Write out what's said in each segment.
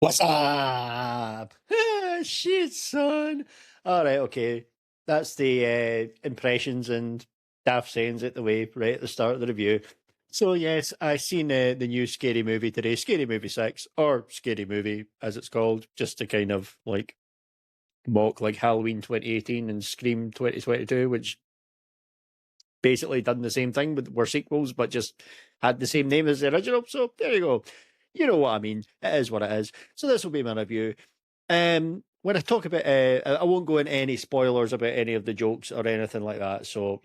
What's up? Shit, son. All right, okay. That's the impressions and daft sayings at the way right at the start of the review. So yes, I seen the new Scary Movie today, Scary Movie 6, or Scary Movie as it's called, just to kind of like mock like Halloween 2018 and Scream 2022, which basically done the same thing, but were sequels, but just had the same name as the original. So there you go. You know what I mean. It is what it is. So this will be my review. When I talk about, I won't go into any spoilers about any of the jokes or anything like that. So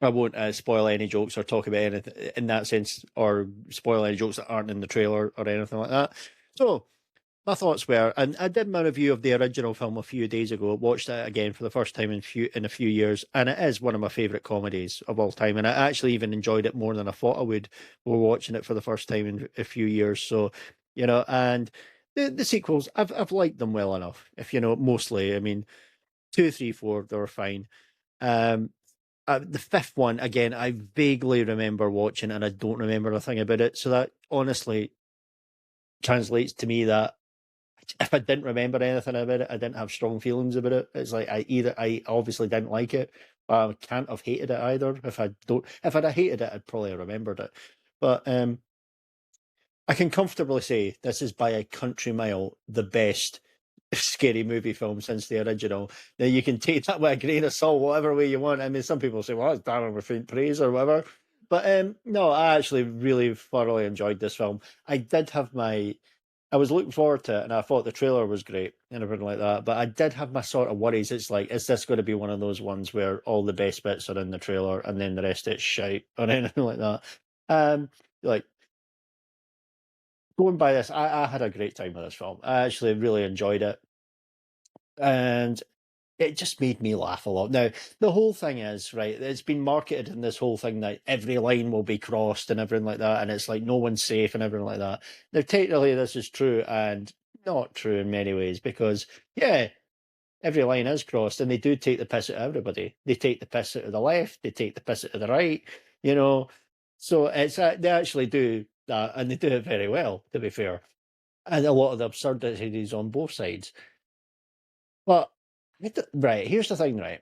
I won't spoil any jokes or talk about anything in that sense, or spoil any jokes that aren't in the trailer or anything like that. So my thoughts were, and I did my review of the original film a few days ago. Watched it again for the first time in a few years, and it is one of my favorite comedies of all time. And I actually even enjoyed it more than I thought I would. While watching it for the first time in a few years. So, and the sequels, I've liked them well enough. If mostly, I mean, two, three, four, they were fine. Um, the fifth one again, I vaguely remember watching, and I don't remember a thing about it. So that honestly translates to me that if I didn't remember anything about it, I didn't have strong feelings about it. It's like I obviously didn't like it, but I can't have hated it either. If I'd have hated it, I'd probably have remembered it. But I can comfortably say this is by a country mile the best scary movie film since the original. Now you can take that with a grain of salt, whatever way you want. I mean, some people say, "Well, it's damning with faint praise" or whatever. But no, I actually really thoroughly enjoyed this film. I was looking forward to it, and I thought the trailer was great and everything like that. But I did have my sort of worries. It's like, is this going to be one of those ones where all the best bits are in the trailer and then the rest of it's shite or anything like that? Like going by this, I had a great time with this film. I actually really enjoyed it, and it just made me laugh a lot. Now, the whole thing is, right, it's been marketed in this whole thing that every line will be crossed and everything like that, and it's like no one's safe and everything like that. Now, technically, this is true and not true in many ways because, yeah, every line is crossed and they do take the piss out of everybody. They take the piss out of the left, they take the piss out of the right, you know. So they actually do that and they do it very well, to be fair. And a lot of the absurdities on both sides. But right, here's the thing, right?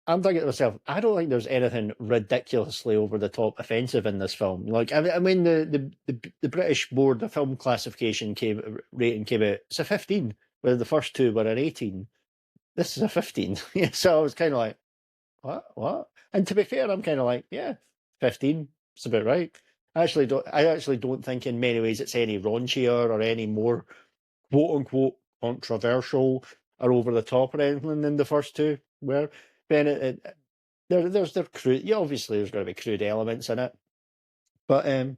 I'm thinking to myself, I don't think there's anything ridiculously over the top offensive in this film. Like, I mean, the British Board, the film classification rating came out. It's a 15, where the first two were an 18. This is a 15. Yeah, so I was kind of like, what? And to be fair, I'm kind of like, yeah, 15. It's about right. I actually don't think in many ways it's any raunchier or any more quote unquote controversial or over the top or anything than the first two were. Then there's crude. Yeah, obviously there's going to be crude elements in it, but I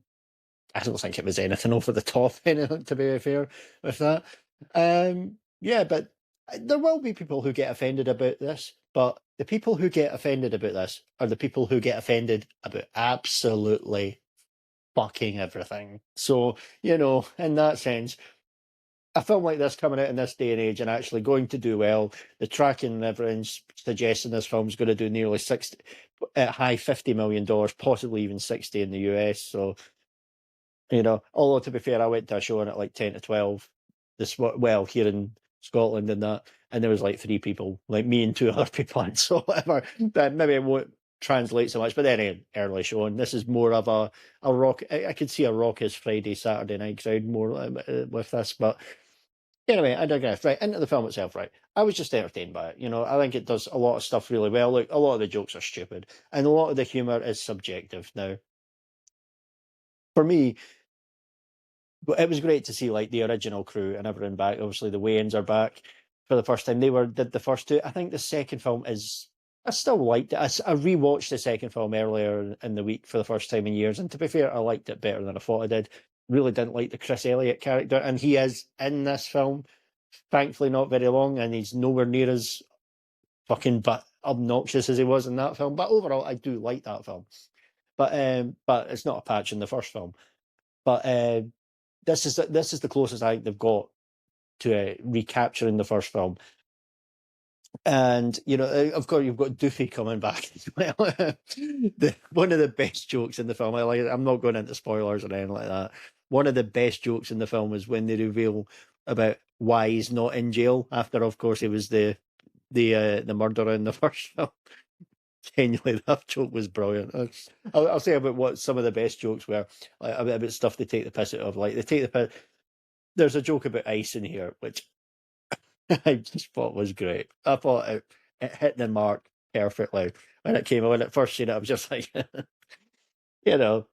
don't think it was anything over the top. Anything to be fair with that. Yeah, but there will be people who get offended about this. But the people who get offended about this are the people who get offended about absolutely fucking everything. So, in that sense, a film like this coming out in this day and age and actually going to do well, the tracking and everything's suggesting this film's going to do nearly 60, high $50 million, possibly even 60 in the US. So, although to be fair, I went to a showing at like 10 to 12 here in Scotland and there was like three people, like me and two other people, and so whatever. That maybe it won't translate so much, but then early showing. This is more of a rock. I could see a raucous Friday, Saturday night crowd more with this, but anyway, I digress. Right, into the film itself, right. I was just entertained by it. I think it does a lot of stuff really well. Like, a lot of the jokes are stupid, and a lot of the humour is subjective. Now, for me, it was great to see like the original crew and everyone back. Obviously, the Wayans are back for the first time. Did the first two. I think the second film is. I still liked it. I rewatched the second film earlier in the week for the first time in years, and to be fair, I liked it better than I thought I did. Really didn't like the Chris Elliott character, and he is in this film. Thankfully, not very long, and he's nowhere near as fucking but obnoxious as he was in that film. But overall, I do like that film. But it's not a patch in the first film. But this is the closest I think they've got to recapturing the first film. And of course, you've got Doofy coming back as well. One of the best jokes in the film. I'm not going into spoilers or anything like that. one of the best jokes in the film is when they reveal about why he's not in jail after, of course, he was the murderer in the first film. Genuinely, that joke was brilliant. I'll say about what some of the best jokes were, like, about stuff they take the piss out of. Like they take the piss. There's a joke about ice in here, which I just thought was great. I thought it hit the mark perfectly when it came. When it first seen it, I was just like, you know,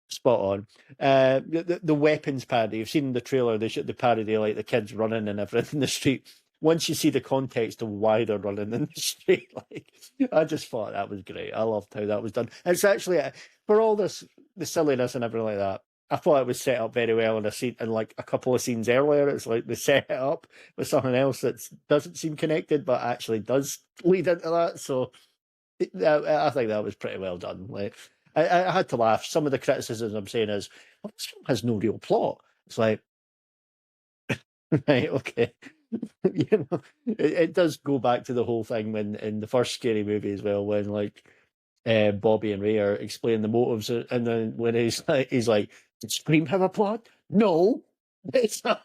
spot on. The weapons parody. You've seen the trailer. The parody, like the kids running and everything in the street. Once you see the context of why they're running in the street, like I just thought that was great. I loved how that was done. It's actually for all this the silliness and everything like that. I thought it was set up very well in a scene, in like a couple of scenes earlier. It's like they set it up with something else that doesn't seem connected, but actually does lead into that. So I think that was pretty well done. Like I had to laugh. Some of the criticisms I'm saying is, well, this film has no real plot. It's like, right, okay. You know, it does go back to the whole thing when in the first Scary Movie as well, when like Bobby and Ray are explaining the motives, and then when he's like, "Did Scream have a plot? No." It's not,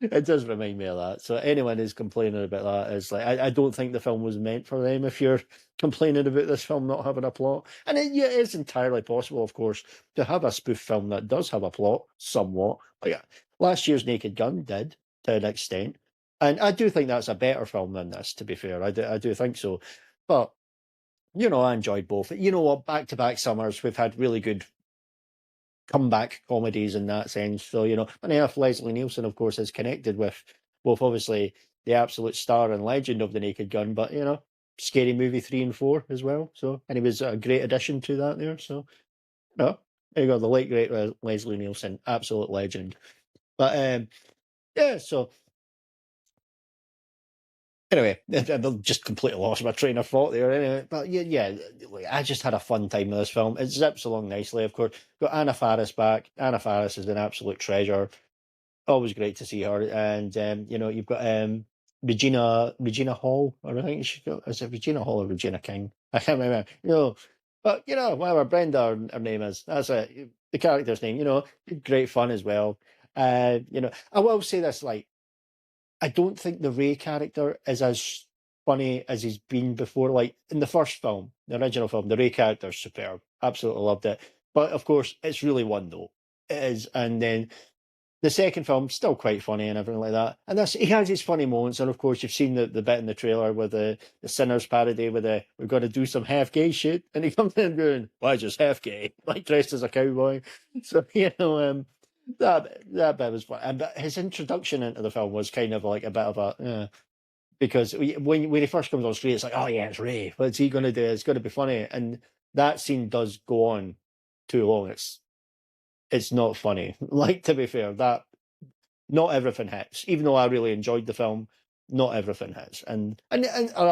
it does remind me of that. So anyone who's complaining about that is like, I don't think the film was meant for them. If you're complaining about this film not having a plot, and yeah, it's entirely possible, of course, to have a spoof film that does have a plot somewhat. Like last year's Naked Gun did to an extent, and I do think that's a better film than this. To be fair, I do think so, but you know, I enjoyed both. You know what? Back to back summers, we've had really good comeback comedies in that sense. So, you know, and enough Leslie Nielsen, of course, is connected with both obviously the absolute star and legend of The Naked Gun, but, you know, Scary Movie 3 and 4 as well. So, and he was a great addition to that there. So, you know, there you go, the late, great Leslie Nielsen, absolute legend. But, yeah, so anyway, I've just completely lost my train of thought there. Anyway, but yeah, I just had a fun time with this film. It zips along nicely, of course. Got Anna Faris back. Anna Faris is an absolute treasure. Always great to see her. And you know, you've got Regina Hall, or I think is it Regina Hall or Regina King? I can't remember. You know, but you know, whatever Brenda her name is, that's it. The character's name. You know, great fun as well. You know, I will say this, like, I don't think the Ray character is as funny as he's been before. Like in the first film, the original film, the Ray character is superb. Absolutely loved it. But of course, it's really one note. It is. And then the second film, still quite funny and everything like that. And that's he has his funny moments. And of course, you've seen the bit in the trailer with the Sinners parody with the we're going to do some half gay shit. And he comes in going, why just half gay? Like dressed as a cowboy. So, you know, that bit was fun, and but his introduction into the film was kind of like a bit of a because when he first comes on screen, it's like, oh yeah, it's Ray. What's he going to do? It's going to be funny, and that scene does go on too long. It's not funny. Like to be fair, that not everything hits. Even though I really enjoyed the film, not everything hits, and I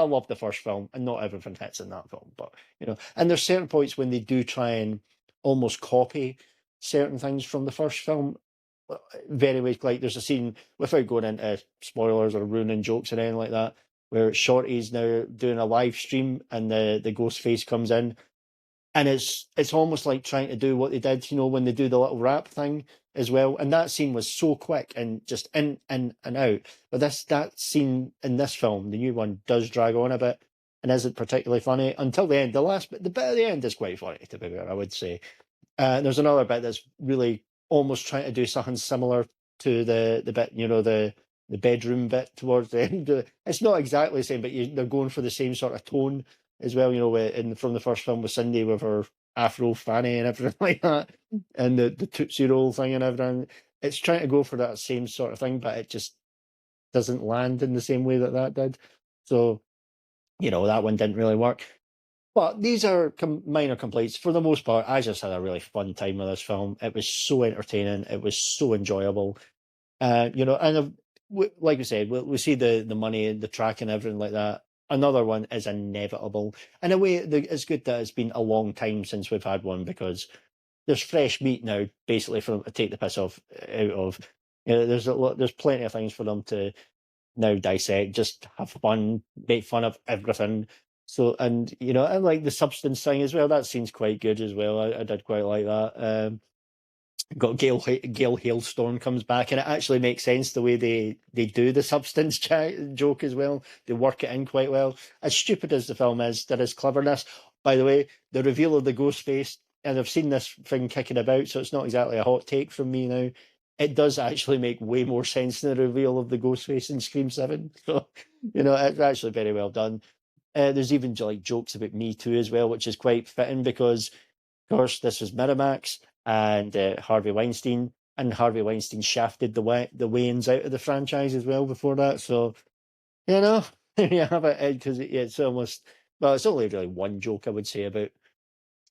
love the first film, and not everything hits in that film. But you know, and there's certain points when they do try and almost copy certain things from the first film. Very much like there's a scene without going into spoilers or ruining jokes or anything like that, where Shorty's now doing a live stream and the ghost face comes in, and it's almost like trying to do what they did, you know, when they do the little rap thing as well. And that scene was so quick and just in and out. But that scene in this film, the new one, does drag on a bit and isn't particularly funny until the end. The bit at the end is quite funny, to be fair, I would say. There's another bit that's really almost trying to do something similar to the bit, you know, the bedroom bit towards the end. It's not exactly the same, but they're going for the same sort of tone as well, you know, from the first film with Cindy with her Afro fanny and everything like that, and the Tootsie Roll thing and everything. It's trying to go for that same sort of thing, but it just doesn't land in the same way that did. So, you know, that one didn't really work. But these are minor complaints. For the most part, I just had a really fun time with this film. It was so entertaining. It was so enjoyable. You know, and like we said, we see the money and the track and everything like that. Another one is inevitable. In a way, it's good that it's been a long time since we've had one because there's fresh meat now, basically, for them to take the piss off out of. You know, there's plenty of things for them to now dissect, just have fun, make fun of everything. So, and you know, and like the substance thing as well, that seems quite good as well. I did quite like that. got Gail Hailstorm comes back, and it actually makes sense the way they do the substance joke as well. They work it in quite well. As stupid as the film is, there is cleverness. By the way, the reveal of the ghost face, and I've seen this thing kicking about, so it's not exactly a hot take from me now. It does actually make way more sense than the reveal of the ghost face in Scream 7. So, it's actually very well done. There's even like jokes about Me Too as well, which is quite fitting because, of course, this was Miramax and Harvey Weinstein, and Harvey Weinstein shafted the Wayans out of the franchise as well before that. So you know, there you have it, because it's almost, well, it's only really one joke I would say about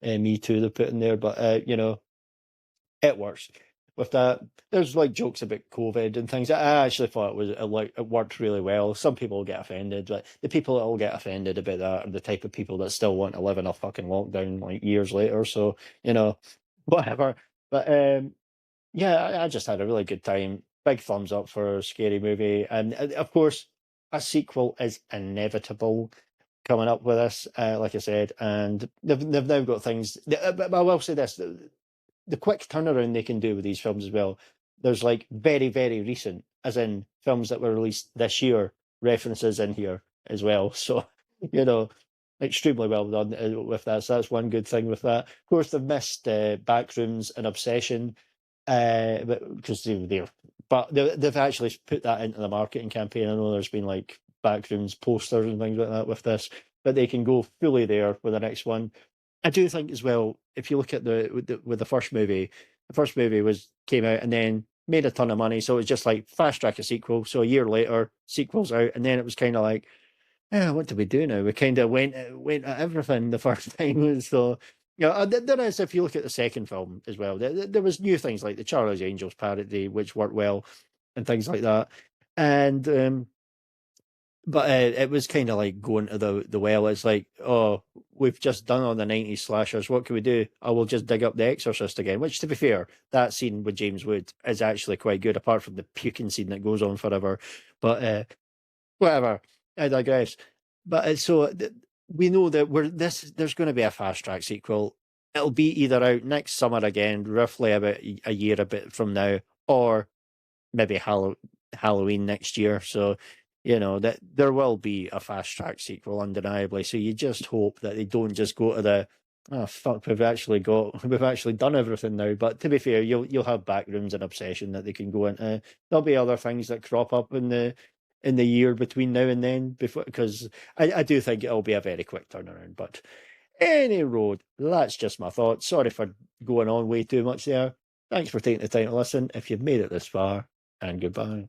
Me Too they put in there, but it works with that. There's like jokes about COVID and things. I actually thought it worked really well. Some people will get offended, but the people that will get offended about that are the type of people that still want to live in a fucking lockdown like years later. So whatever. But yeah, I just had a really good time. Big thumbs up for a scary movie, and of course, a sequel is inevitable coming up with this. Like I said, and they've now got things. But I will say this: the quick turnaround they can do with these films as well. There's like very, very recent, as in films that were released this year, references in here as well. So, you know, extremely well done with that. So that's one good thing with that. Of course, they've missed Backrooms and Obsession, because they've actually put that into the marketing campaign. I know there's been like Backrooms posters and things like that with this, but they can go fully there with the next one. I do think as well, if you look at with the first movie, the first movie came out and then made a ton of money, so it was just like fast track a sequel. So a year later, sequel's out, and then it was kind of like, yeah, what do we do now? We kind of went at everything the first time. So there is, if you look at the second film as well, there was new things like the Charlie's Angels parody, which worked well, and things like that, and but it was kind of like going to the well. It's like, oh, we've just done all the 90s slashers. What can we do? I will just dig up The Exorcist again, which, to be fair, that scene with James Wood is actually quite good, apart from the puking scene that goes on forever. But whatever, I digress. But we know that there's going to be a fast track sequel. It'll be either out next summer again, roughly about a year a bit from now, or maybe Halloween next year. So that there will be a fast track sequel undeniably. So you just hope that they don't just go to the, oh fuck, we've actually done everything now. But to be fair, you'll have Backrooms and Obsession that they can go into. There'll be other things that crop up in the year between now and then, before, because I do think it'll be a very quick turnaround. But any road, that's just my thoughts. Sorry for going on way too much there. Thanks for taking the time to listen if you've made it this far, and goodbye.